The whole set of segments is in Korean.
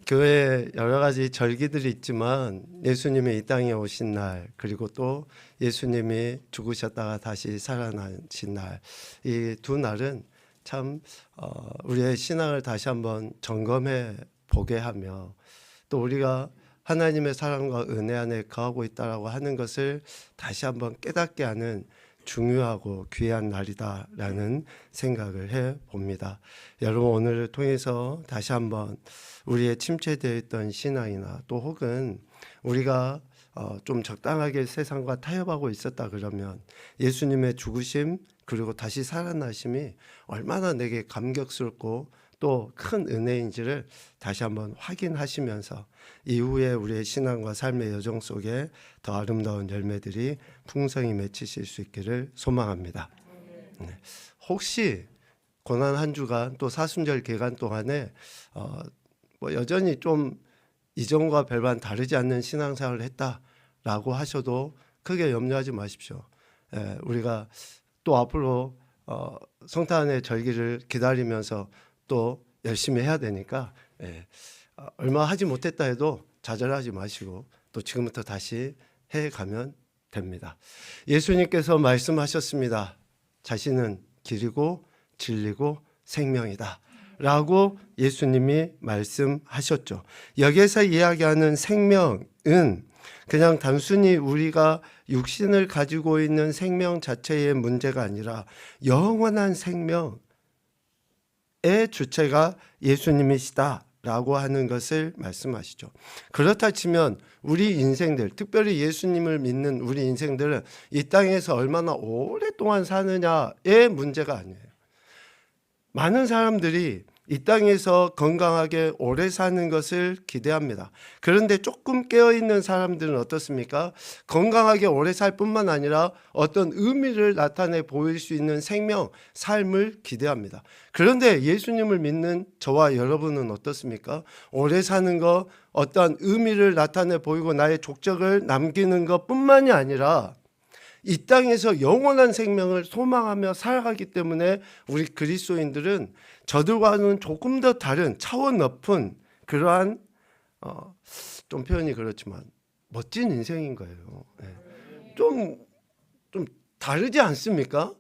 교회에 여러 가지 절기들이 있지만 예수님이 이 땅에 오신 날, 그리고 또 예수님이 죽으셨다가 다시 살아나신 날, 이 두 날은 참 우리의 신앙을 다시 한번 점검해 보게 하며, 또 우리가 하나님의 사랑과 은혜 안에 거하고 있다라고 하는 것을 다시 한번 깨닫게 하는 중요하고 귀한 날이다라는 생각을 해 봅니다. 여러분, 오늘을 통해서 다시 한번 우리의 침체되어 있던 신앙이나 또 혹은 우리가 좀 적당하게 세상과 타협하고 있었다 그러면 예수님의 죽으심 그리고 다시 살아나심이 얼마나 내게 감격스럽고 또 큰 은혜인지를 다시 한번 확인하시면서 이후에 우리의 신앙과 삶의 여정 속에 더 아름다운 열매들이 풍성히 맺히실 수 있기를 소망합니다. 네. 혹시 고난 한 주간 또 사순절 기간 동안에 여전히 좀 이전과 별반 다르지 않는 신앙생활을 했다라고 하셔도 크게 염려하지 마십시오. 우리가 또 앞으로 성탄의 절기를 기다리면서 또 열심히 해야 되니까 얼마 하지 못했다 해도 좌절하지 마시고 또 지금부터 다시 해가면 됩니다. 예수님께서 말씀하셨습니다. 자신은 길이고 진리고 생명이다 라고 예수님이 말씀하셨죠. 여기에서 이야기하는 생명은 그냥 단순히 우리가 육신을 가지고 있는 생명 자체의 문제가 아니라 영원한 생명의 주체가 예수님이시다라고 하는 것을 말씀하시죠. 그렇다 치면 우리 인생들, 특별히 예수님을 믿는 우리 인생들은 이 땅에서 얼마나 오랫동안 사느냐의 문제가 아니에요. 많은 사람들이 이 땅에서 건강하게 오래 사는 것을 기대합니다. 그런데 조금 깨어있는 사람들은 어떻습니까? 건강하게 오래 살 뿐만 아니라 어떤 의미를 나타내 보일 수 있는 생명, 삶을 기대합니다. 그런데 예수님을 믿는 저와 여러분은 어떻습니까? 오래 사는 것, 어떤 의미를 나타내 보이고 나의 족적을 남기는 것 뿐만이 아니라 이 땅에서 영원한 생명을 소망하며 살아가기 때문에 우리 그리스도인들은 저들과는 조금 더 다른 차원 높은 그러한 좀 표현이 그렇지만 멋진 인생인 거예요. 좀 다르지 않습니까?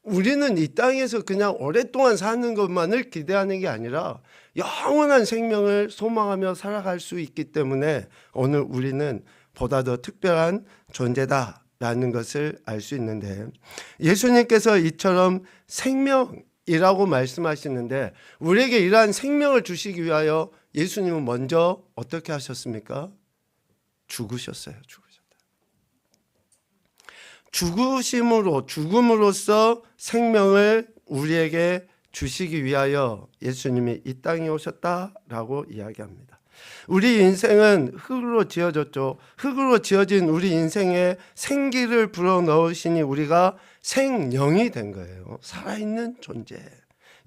우리는 이 땅에서 그냥 오랫동안 사는 것만을 기대하는 게 아니라 영원한 생명을 소망하며 살아갈 수 있기 때문에 오늘 우리는 보다 더 특별한 존재다 라는 것을 알 수 있는데, 예수님께서 이처럼 생명이라고 말씀하시는데 우리에게 이러한 생명을 주시기 위하여 예수님은 먼저 어떻게 하셨습니까? 죽으셨어요. 죽음으로써 생명을 우리에게 주시기 위하여 예수님이 이 땅에 오셨다라고 이야기합니다. 우리 인생은 흙으로 지어졌죠. 흙으로 지어진 우리 인생에 생기를 불어넣으시니 우리가 생명이 된 거예요. 살아있는 존재,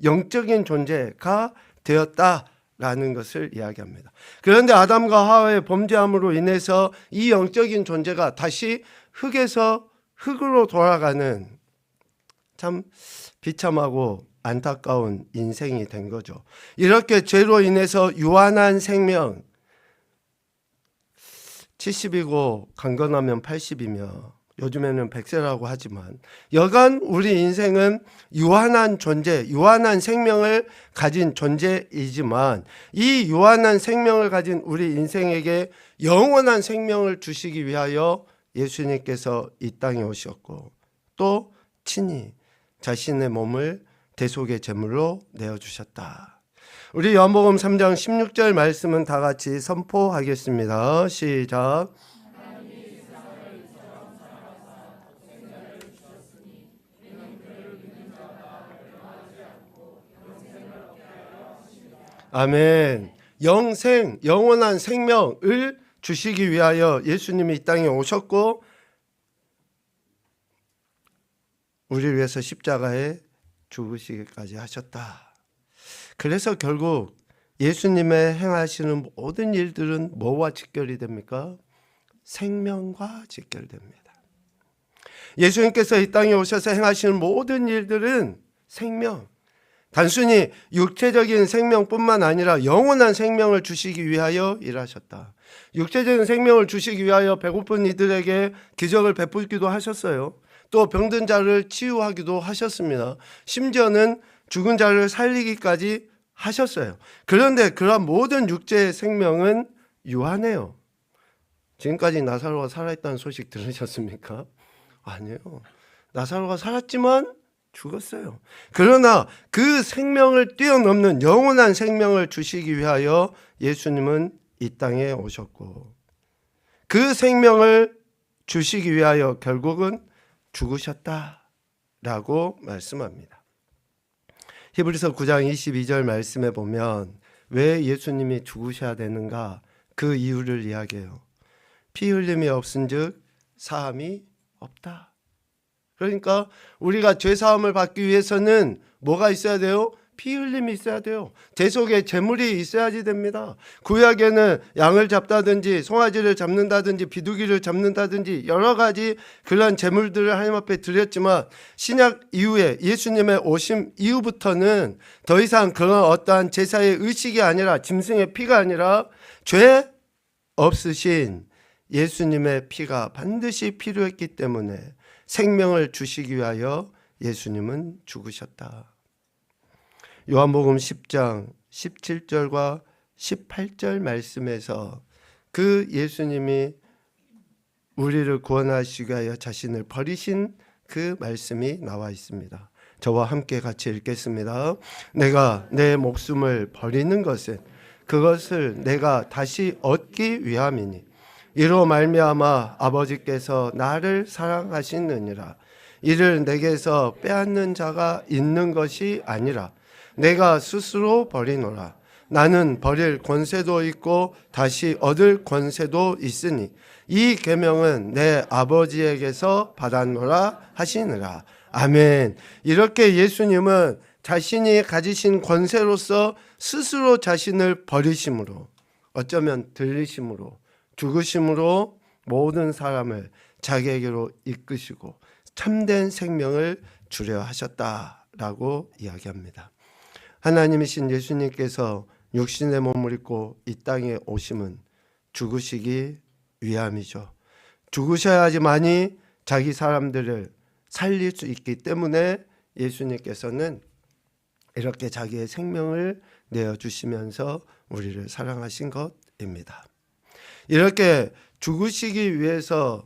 영적인 존재가 되었다라는 것을 이야기합니다. 그런데 아담과 하와의 범죄함으로 인해서 이 영적인 존재가 다시 흙에서 흙으로 돌아가는 참 비참하고 안타까운 인생이 된 거죠. 이렇게 죄로 인해서 유한한 생명, 70이고 강건하면 80이며 요즘에는 100세라고 하지만 여간 우리 인생은 유한한 존재, 유한한 생명을 가진 존재이지만 이 유한한 생명을 가진 우리 인생에게 영원한 생명을 주시기 위하여 예수님께서 이 땅에 오셨고 또 친히 자신의 몸을 대속의 제물로 내어주셨다. 우리 요한복음 3장 16절 말씀은 다 같이 선포하겠습니다. 시작. 아멘. 영원한 생명을 주시기 위하여 예수님이 이 땅에 오셨고 우리를 위해서 십자가에 죽으시기까지 하셨다. 그래서 결국 예수님의 행하시는 모든 일들은 뭐와 직결이 됩니까? 생명과 직결됩니다. 예수님께서 이 땅에 오셔서 행하시는 모든 일들은 생명, 단순히 육체적인 생명뿐만 아니라 영원한 생명을 주시기 위하여 일하셨다. 육체적인 생명을 주시기 위하여 배고픈 이들에게 기적을 베풀기도 하셨어요. 또 병든 자를 치유하기도 하셨습니다. 심지어는 죽은 자를 살리기까지 하셨어요. 그런데 그러한 모든 육체의 생명은 유한해요. 지금까지 나사로가 살아있다는 소식 들으셨습니까? 아니에요. 나사로가 살았지만 죽었어요. 그러나 그 생명을 뛰어넘는 영원한 생명을 주시기 위하여 예수님은 이 땅에 오셨고, 그 생명을 주시기 위하여 결국은 죽으셨다라고 말씀합니다. 히브리서 9장 22절 말씀에 보면 왜 예수님이 죽으셔야 되는가, 그 이유를 이야기해요. 피 흘림이 없은즉 사함이 없다. 그러니까 우리가 죄 사함을 받기 위해서는 뭐가 있어야 돼요? 피 흘림이 있어야 돼요. 대속의 제물이 있어야지 됩니다. 구약에는 양을 잡다든지 송아지를 잡는다든지 비둘기를 잡는다든지 여러 가지 그런 제물들을 하나님 앞에 드렸지만, 신약 이후에 예수님의 오심 이후부터는 더 이상 그런 어떠한 제사의 의식이 아니라, 짐승의 피가 아니라 죄 없으신 예수님의 피가 반드시 필요했기 때문에 생명을 주시기 위하여 예수님은 죽으셨다. 요한복음 10장 17절과 18절 말씀에서 그 예수님이 우리를 구원하시기 위하여 자신을 버리신 그 말씀이 나와 있습니다. 저와 함께 같이 읽겠습니다. 내가 내 목숨을 버리는 것은 그것을 내가 다시 얻기 위함이니, 이로 말미암아 아버지께서 나를 사랑하시느니라. 이를 내게서 빼앗는 자가 있는 것이 아니라 내가 스스로 버리노라. 나는 버릴 권세도 있고 다시 얻을 권세도 있으니 이 계명은 내 아버지에게서 받았노라 하시느라. 아멘. 이렇게 예수님은 자신이 가지신 권세로서 스스로 자신을 버리심으로, 어쩌면 들리심으로, 죽으심으로 모든 사람을 자기에게로 이끄시고 참된 생명을 주려 하셨다라고 이야기합니다. 하나님이신 예수님께서 육신의 몸을 입고 이 땅에 오심은 죽으시기 위함이죠. 죽으셔야지만이 자기 사람들을 살릴 수 있기 때문에 예수님께서는 이렇게 자기의 생명을 내어주시면서 우리를 사랑하신 것입니다. 이렇게 죽으시기 위해서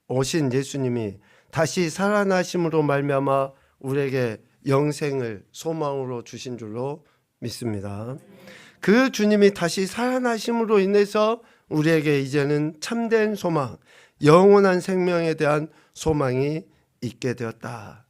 오신 예수님이 다시 살아나심으로 말미암아 우리에게 영생을 소망으로 주신 줄로 믿습니다. 그 주님이 다시 살아나심으로 인해서 우리에게 이제는 참된 소망, 영원한 생명에 대한 소망이 있게 되었다.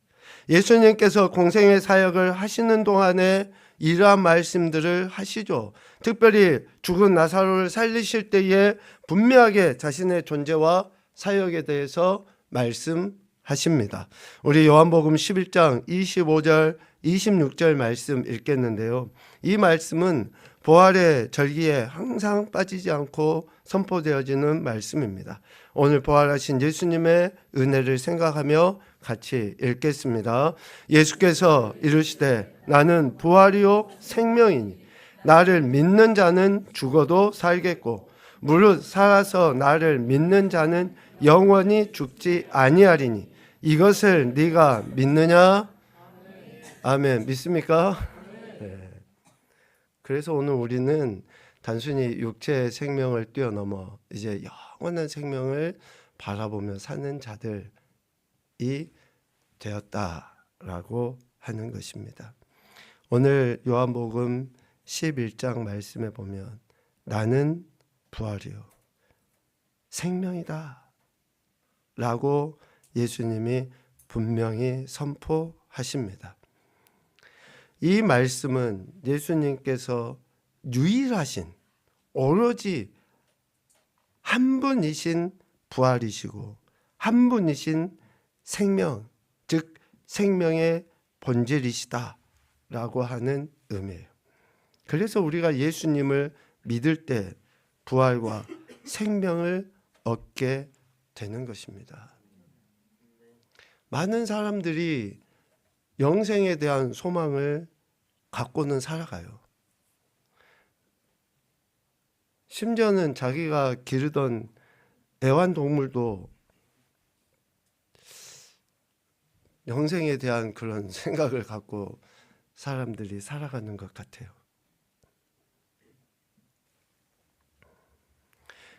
예수님께서 공생의 사역을 하시는 동안에 이러한 말씀들을 하시죠. 특별히 죽은 나사로를 살리실 때에 분명하게 자신의 존재와 사역에 대해서 말씀하십니다. 우리 요한복음 11장 25절 26절 말씀 읽겠는데요. 이 말씀은 부활의 절기에 항상 빠지지 않고 선포되어지는 말씀입니다. 오늘 부활하신 예수님의 은혜를 생각하며 같이 읽겠습니다. 예수께서 이르시되 나는 부활이요 생명이니 나를 믿는 자는 죽어도 살겠고 무릇 살아서 나를 믿는 자는 영원히 죽지 아니하리니 이것을 네가 믿느냐? 아멘. 믿습니까? 네. 그래서 오늘 우리는 단순히 육체의 생명을 뛰어넘어 이제 영원한 생명을 바라보며 사는 자들이 되었다라고 하는 것입니다. 오늘 요한복음 11장 말씀에 보면 나는 부활이요 생명이다 라고 예수님이 분명히 선포하십니다. 이 말씀은 예수님께서 유일하신 오로지 한 분이신 부활이시고 한 분이신 생명, 즉 생명의 본질이시다라고 하는 의미예요. 그래서 우리가 예수님을 믿을 때 부활과 생명을 얻게 되는 것입니다. 많은 사람들이 영생에 대한 소망을 갖고는 살아가요. 심지어는 자기가 기르던 애완동물도 영생에 대한 그런 생각을 갖고 사람들이 살아가는 것 같아요.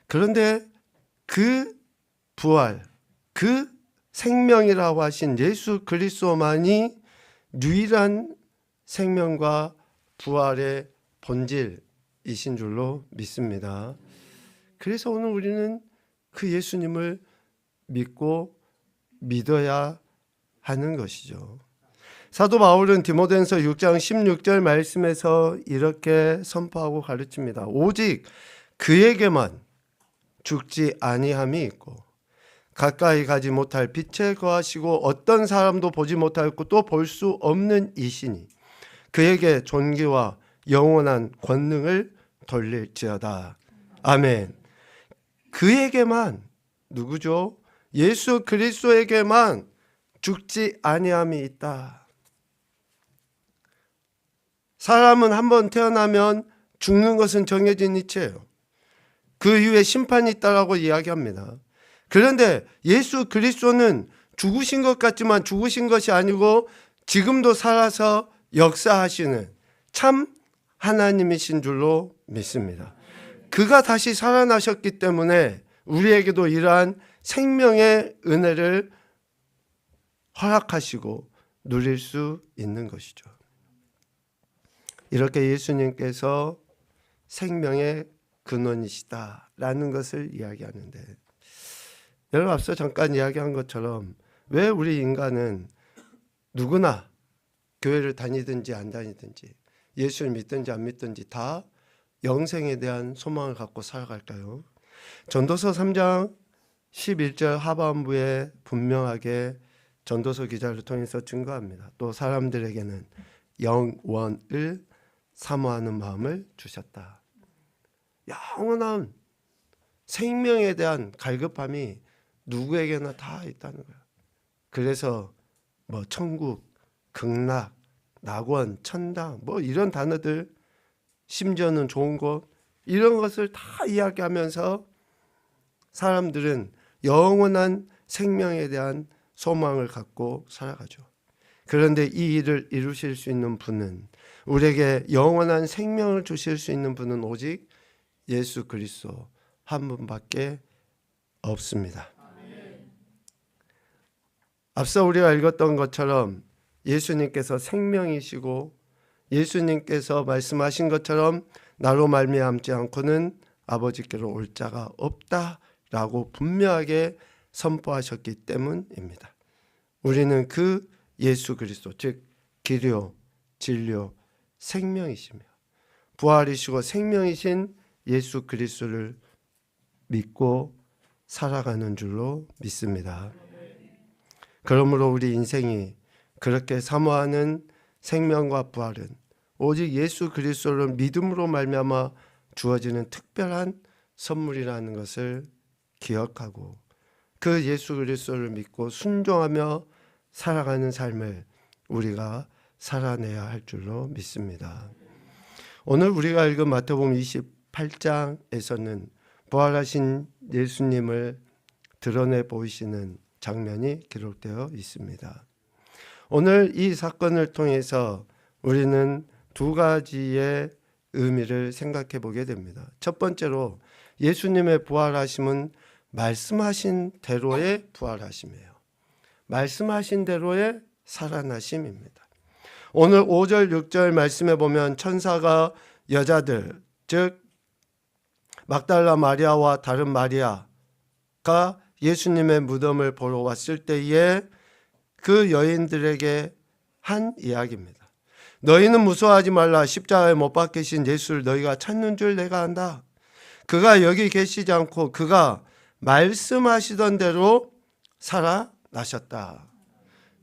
그런데 그 부활, 그 생명이라고 하신 예수 그리스도만이 유일한 생명과 부활의 본질이신 줄로 믿습니다. 그래서 오늘 우리는 그 예수님을 믿고 믿어야 하는 것이죠. 사도 바울은 디모데전서 6장 16절 말씀에서 이렇게 선포하고 가르칩니다. 오직 그에게만 죽지 아니함이 있고 가까이 가지 못할 빛에 거하시고 어떤 사람도 보지 못하였고 또 볼 수 없는 이시니 그에게 존귀와 영원한 권능을 돌릴지어다. 아멘. 그에게만, 누구죠? 예수 그리스도에게만 죽지 아니함이 있다. 사람은 한번 태어나면 죽는 것은 정해진 이치예요. 그 이후에 심판이 있다라고 이야기합니다. 그런데 예수 그리스도는 죽으신 것 같지만 죽으신 것이 아니고 지금도 살아서 역사하시는 참 하나님이신 줄로 믿습니다. 그가 다시 살아나셨기 때문에 우리에게도 이러한 생명의 은혜를 허락하시고 누릴 수 있는 것이죠. 이렇게 예수님께서 생명의 근원이시다라는 것을 이야기하는데, 여러분 앞서 잠깐 이야기한 것처럼 왜 우리 인간은 누구나 교회를 다니든지 안 다니든지 예수를 믿든지 안 믿든지 다 영생에 대한 소망을 갖고 살아갈까요? 전도서 3장 11절 하반부에 분명하게 전도서 기자를 통해서 증거합니다. 또 사람들에게는 영원을 사모하는 마음을 주셨다. 영원한 생명에 대한 갈급함이 누구에게나 다 있다는 거예요. 그래서 뭐 천국, 극락, 낙원, 천당 뭐 이런 단어들, 심지어는 좋은 곳, 이런 것을 다 이야기하면서 사람들은 영원한 생명에 대한 소망을 갖고 살아가죠. 그런데 이 일을 이루실 수 있는 분은, 우리에게 영원한 생명을 주실 수 있는 분은 오직 예수 그리스도 한 분밖에 없습니다. 앞서 우리가 읽었던 것처럼 예수님께서 생명이시고 예수님께서 말씀하신 것처럼 나로 말미암지 않고는 아버지께로 올 자가 없다라고 분명하게 선포하셨기 때문입니다. 우리는 그 예수 그리스도, 즉 길이요 진리요 생명이시며 부활이시고 생명이신 예수 그리스도를 믿고 살아가는 줄로 믿습니다. 그러므로 우리 인생이 그렇게 사모하는 생명과 부활은 오직 예수 그리스도를 믿음으로 말미암아 주어지는 특별한 선물이라는 것을 기억하고 그 예수 그리스도를 믿고 순종하며 살아가는 삶을 우리가 살아내야 할 줄로 믿습니다. 오늘 우리가 읽은 마태복음 28장에서는 부활하신 예수님을 드러내 보이시는 장면이 기록되어 있습니다. 오늘 이 사건을 통해서 우리는 두 가지의 의미를 생각해 보게 됩니다. 첫 번째로 예수님의 부활하심은 말씀하신 대로의 부활하심이에요. 말씀하신 대로의 살아나심입니다. 오늘 5절 6절 말씀에 보면 천사가 여자들, 즉 막달라 마리아와 다른 마리아가 예수님의 무덤을 보러 왔을 때에 그 여인들에게 한 이야기입니다. 너희는 무서워하지 말라. 십자가에 못 박히신 예수를 너희가 찾는 줄 내가 안다. 그가 여기 계시지 않고 그가 말씀하시던 대로 살아나셨다.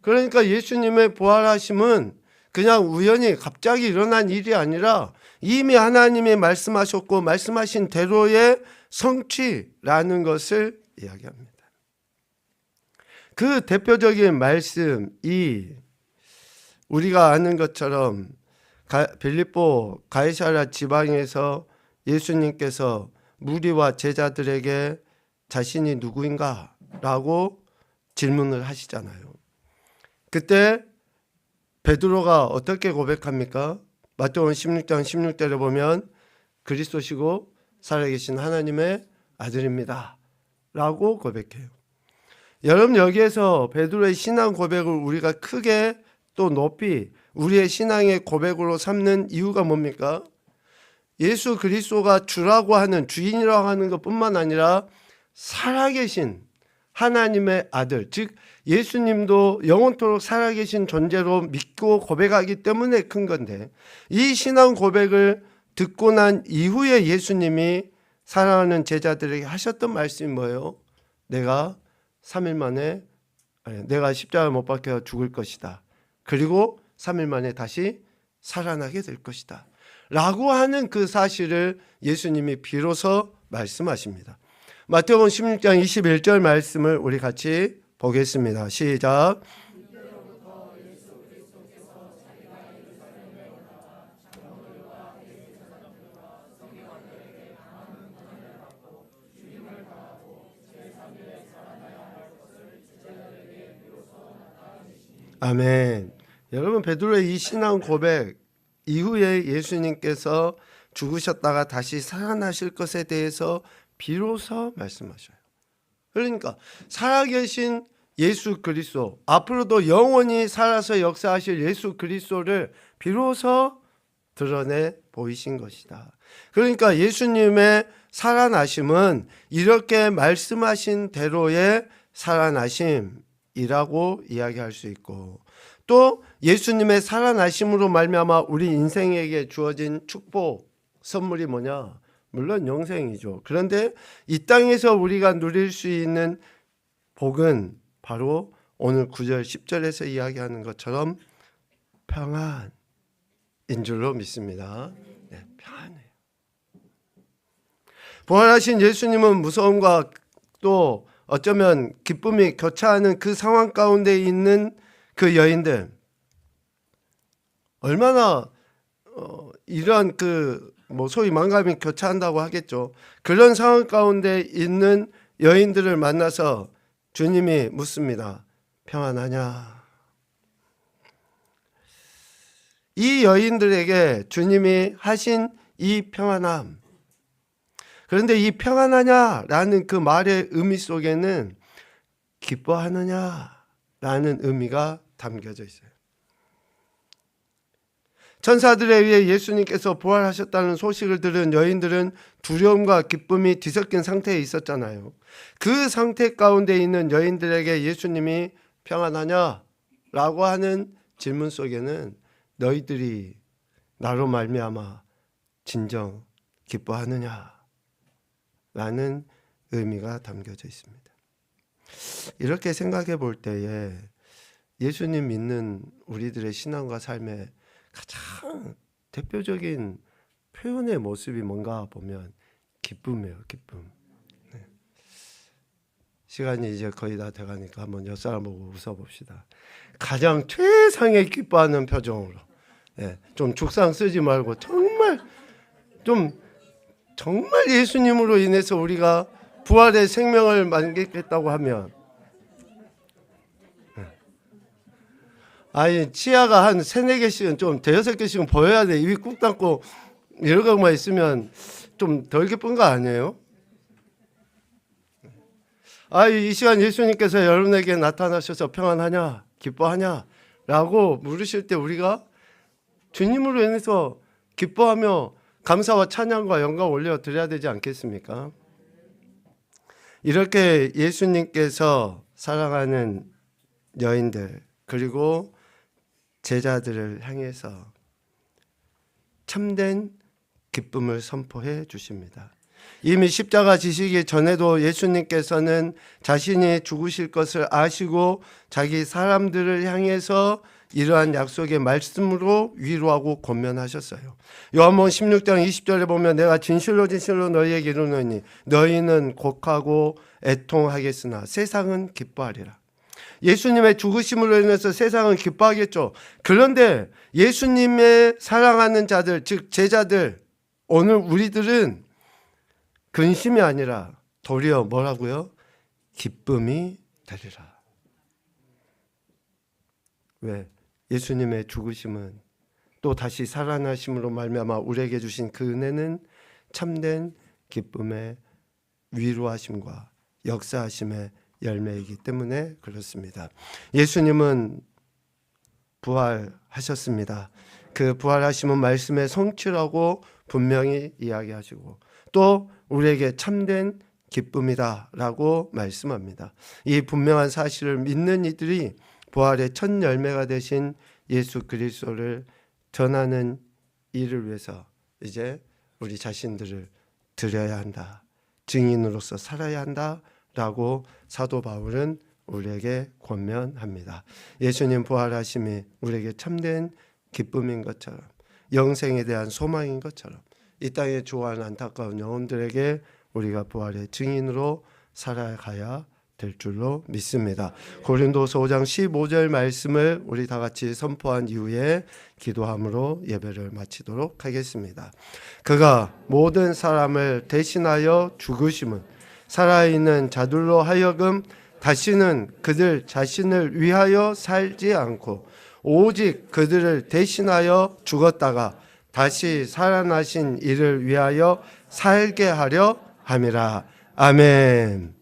그러니까 예수님의 부활하심은 그냥 우연히 갑자기 일어난 일이 아니라 이미 하나님이 말씀하셨고 말씀하신 대로의 성취라는 것을 이야기합니다. 그 대표적인 말씀이 우리가 아는 것처럼 빌립보 가이사랴 지방에서 예수님께서 무리와 제자들에게 자신이 누구인가? 라고 질문을 하시잖아요. 그때 베드로가 어떻게 고백합니까? 마태복음 16장 16절에 보면 그리스도시고 살아계신 하나님의 아들입니다. 라고 고백해요. 여러분, 여기에서 베드로의 신앙 고백을 우리가 크게 또 높이 우리의 신앙의 고백으로 삼는 이유가 뭡니까? 예수 그리스도가 주라고 하는, 주인이라고 하는 것뿐만 아니라 살아계신 하나님의 아들, 즉 예수님도 영원토록 살아계신 존재로 믿고 고백하기 때문에 큰 건데, 이 신앙 고백을 듣고 난 이후에 예수님이 사랑하는 제자들에게 하셨던 말씀이 뭐예요? 내가 3일 만에, 내가 십자가에 못 박혀 죽을 것이다. 그리고 3일 만에 다시 살아나게 될 것이다. 라고 하는 그 사실을 예수님이 비로소 말씀하십니다. 마태복음 16장 21절 말씀을 우리 같이 보겠습니다. 시작. 아멘. 여러분, 베드로의 이 신앙 고백 이후에 예수님께서 죽으셨다가 다시 살아나실 것에 대해서 비로소 말씀하셔요. 그러니까 살아계신 예수 그리스도, 앞으로도 영원히 살아서 역사하실 예수 그리스도를 비로소 드러내 보이신 것이다. 그러니까 예수님의 살아나심은 이렇게 말씀하신 대로의 살아나심이라고 이야기할 수 있고, 또 예수님의 살아나심으로 말미암아 우리 인생에게 주어진 축복, 선물이 뭐냐? 물론 영생이죠. 그런데 이 땅에서 우리가 누릴 수 있는 복은 바로 오늘 9절 10절에서 이야기하는 것처럼 평안인 줄로 믿습니다. 네, 평안해요. 부활하신 예수님은 무서움과 또 어쩌면 기쁨이 교차하는 그 상황 가운데 있는 그 여인들, 얼마나 이러한 소위 만감이 교차한다고 하겠죠. 그런 상황 가운데 있는 여인들을 만나서 주님이 묻습니다. 평안하냐? 이 여인들에게 주님이 하신 이 평안함, 그런데 이 평안하냐라는 그 말의 의미 속에는 기뻐하느냐라는 의미가 담겨져 있어요. 천사들에 의해 예수님께서 부활하셨다는 소식을 들은 여인들은 두려움과 기쁨이 뒤섞인 상태에 있었잖아요. 그 상태 가운데 있는 여인들에게 예수님이 평안하냐라고 하는 질문 속에는 너희들이 나로 말미암아 진정 기뻐하느냐라는 의미가 담겨져 있습니다. 이렇게 생각해 볼 때에 예수님 믿는 우리들의 신앙과 삶의 가장 대표적인 표현의 모습이 뭔가 보면 기쁨이에요. 기쁨. 네. 시간이 이제 거의 다 돼가니까 한번 옆사람 보고 웃어봅시다. 가장 최상의 기뻐하는 표정으로. 네. 좀 죽상 쓰지 말고 정말 예수님으로 인해서 우리가 부활의 생명을 만끽했다고 하면, 아니 치아가 한 3-4개씩은 좀 5-6개씩은 보여야 돼. 입이 꾹 닫고 이러고만 있으면 좀 덜 기쁜 거 아니에요? 이 시간 예수님께서 여러분에게 나타나셔서 평안하냐, 기뻐하냐 라고 물으실 때 우리가 주님으로 인해서 기뻐하며 감사와 찬양과 영광 올려드려야 되지 않겠습니까? 이렇게 예수님께서 사랑하는 여인들 그리고 제자들을 향해서 참된 기쁨을 선포해 주십니다. 이미 십자가 지시기 전에도 예수님께서는 자신이 죽으실 것을 아시고 자기 사람들을 향해서 이러한 약속의 말씀으로 위로하고 권면하셨어요. 요한복음 16장 20절에 보면 내가 진실로 너희에게 이르노니 너희는 곡하고 애통하겠으나 세상은 기뻐하리라. 예수님의 죽으심으로 인해서 세상은 기뻐하겠죠. 그런데 예수님의 사랑하는 자들, 즉 제자들, 오늘 우리들은 근심이 아니라 도리어 뭐라고요? 기쁨이 되리라. 왜? 예수님의 죽으심은 또 다시 살아나심으로 말미암아 우리에게 주신 그 은혜는 참된 기쁨의 위로하심과 역사하심의 열매이기 때문에 그렇습니다. 예수님은 부활하셨습니다. 그 부활하심은 말씀의 성취라고 분명히 이야기하시고 또 우리에게 참된 기쁨이다라고 말씀합니다. 이 분명한 사실을 믿는 이들이 부활의 첫 열매가 되신 예수 그리스도를 전하는 일을 위해서 이제 우리 자신들을 드려야 한다. 증인으로서 살아야 한다라고 사도 바울은 우리에게 권면합니다. 예수님 부활하심이 우리에게 참된 기쁨인 것처럼 영생에 대한 소망인 것처럼 이 땅에 주어하는 안타까운 영혼들에게 우리가 부활의 증인으로 살아가야 될 줄로 믿습니다. 고린도서 5장 15절 말씀을 우리 다 같이 선포한 이후에 기도함으로 예배를 마치도록 하겠습니다. 그가 모든 사람을 대신하여 죽으심은 살아있는 자들로 하여금 다시는 그들 자신을 위하여 살지 않고 오직 그들을 대신하여 죽었다가 다시 살아나신 이를 위하여 살게 하려 함이라. 아멘.